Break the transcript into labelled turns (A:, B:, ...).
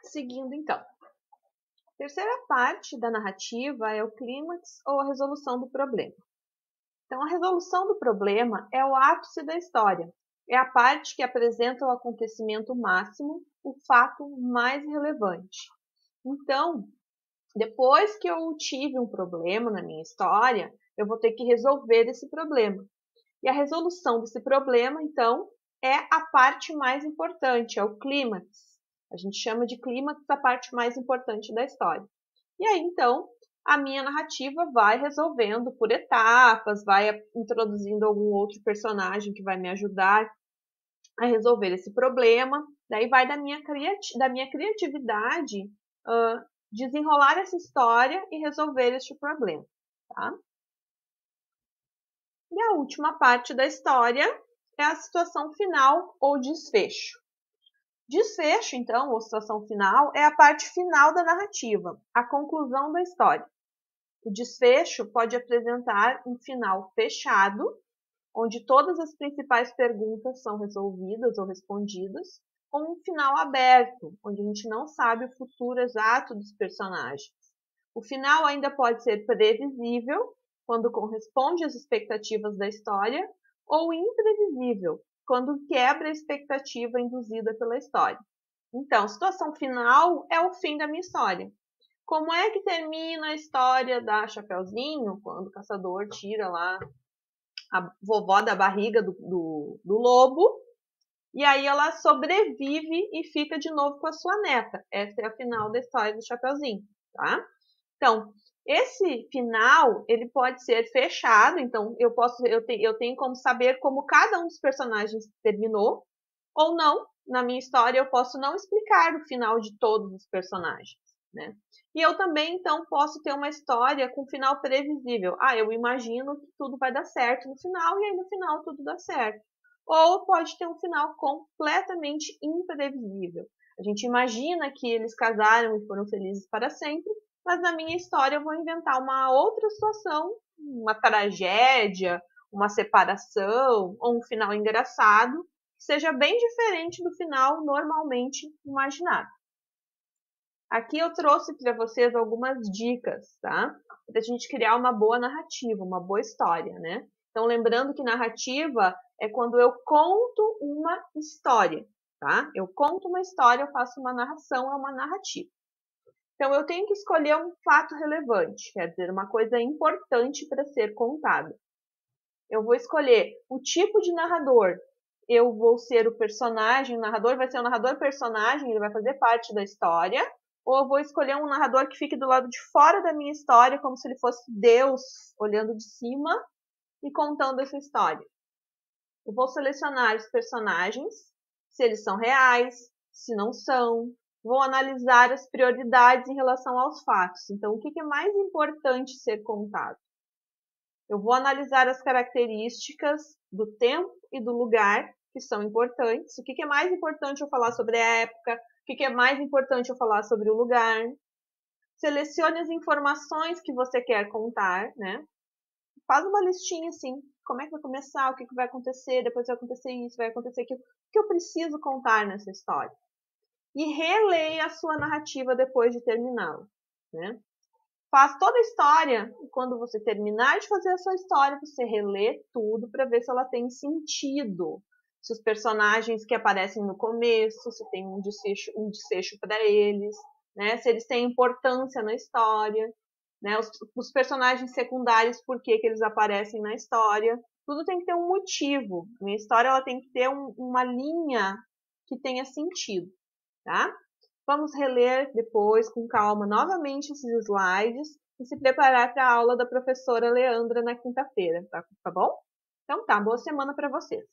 A: Seguindo, então. A terceira parte da narrativa é o clímax ou a resolução do problema. Então, a resolução do problema é o ápice da história. É a parte que apresenta o acontecimento máximo, o fato mais relevante. Então, depois que eu tive um problema na minha história, eu vou ter que resolver esse problema. E a resolução desse problema, então, é a parte mais importante, é o clímax. A gente chama de clímax a parte mais importante da história. E aí, então, a minha narrativa vai resolvendo por etapas, vai introduzindo algum outro personagem que vai me ajudar a resolver esse problema. Daí vai da minha criatividade desenrolar essa história e resolver este problema. Tá? E a última parte da história é a situação final ou desfecho. Desfecho, então, ou situação final, é a parte final da narrativa, a conclusão da história. O desfecho pode apresentar um final fechado, onde todas as principais perguntas são resolvidas ou respondidas, ou um final aberto, onde a gente não sabe o futuro exato dos personagens. O final ainda pode ser previsível, quando corresponde às expectativas da história, ou imprevisível, quando quebra a expectativa induzida pela história. Então, situação final é o fim da minha história. Como é que termina a história da Chapeuzinho, quando o caçador tira lá a vovó da barriga do lobo, e aí ela sobrevive e fica de novo com a sua neta. Essa é a final da história do Chapeuzinho, tá? Então, esse final, ele pode ser fechado, então eu tenho como saber como cada um dos personagens terminou, ou não. Na minha história, eu posso não explicar o final de todos os personagens, né? E eu também, então, posso ter uma história com final previsível. Eu imagino que tudo vai dar certo no final, e aí no final tudo dá certo. Ou pode ter um final completamente imprevisível. A gente imagina que eles casaram e foram felizes para sempre, mas na minha história eu vou inventar uma outra situação, uma tragédia, uma separação, ou um final engraçado, que seja bem diferente do final normalmente imaginado. Aqui eu trouxe para vocês algumas dicas, tá? Para a gente criar uma boa narrativa, uma boa história, né? Então, lembrando que narrativa é quando eu conto uma história, tá? Eu conto uma história, eu faço uma narração, é uma narrativa. Então, eu tenho que escolher um fato relevante, quer dizer, uma coisa importante para ser contada. Eu vou escolher o tipo de narrador. Eu vou ser o personagem, o narrador vai ser um narrador personagem, ele vai fazer parte da história. Ou eu vou escolher um narrador que fique do lado de fora da minha história, como se ele fosse Deus, olhando de cima e contando essa história. Eu vou selecionar os personagens, se eles são reais, se não são. Vou analisar as prioridades em relação aos fatos. Então, o que é mais importante ser contado? Eu vou analisar as características do tempo e do lugar que são importantes. O que é mais importante eu falar sobre a época? O que é mais importante eu falar sobre o lugar? Selecione as informações que você quer contar, né? Faz uma listinha assim. Como é que vai começar? O que vai acontecer? Depois vai acontecer isso, vai acontecer aquilo. O que eu preciso contar nessa história? E releia a sua narrativa depois de terminá-la, né? Faz toda a história e quando você terminar de fazer a sua história, você relê tudo para ver se ela tem sentido. Se os personagens que aparecem no começo, se tem um desfecho para eles, né? Se eles têm importância na história, né? Os personagens secundários, por que eles aparecem na história. Tudo tem que ter um motivo. A minha história ela tem que ter uma linha que tenha sentido, tá? Vamos reler depois, com calma, novamente esses slides e se preparar para a aula da professora Leandra na quinta-feira, tá bom? Então tá, boa semana para vocês.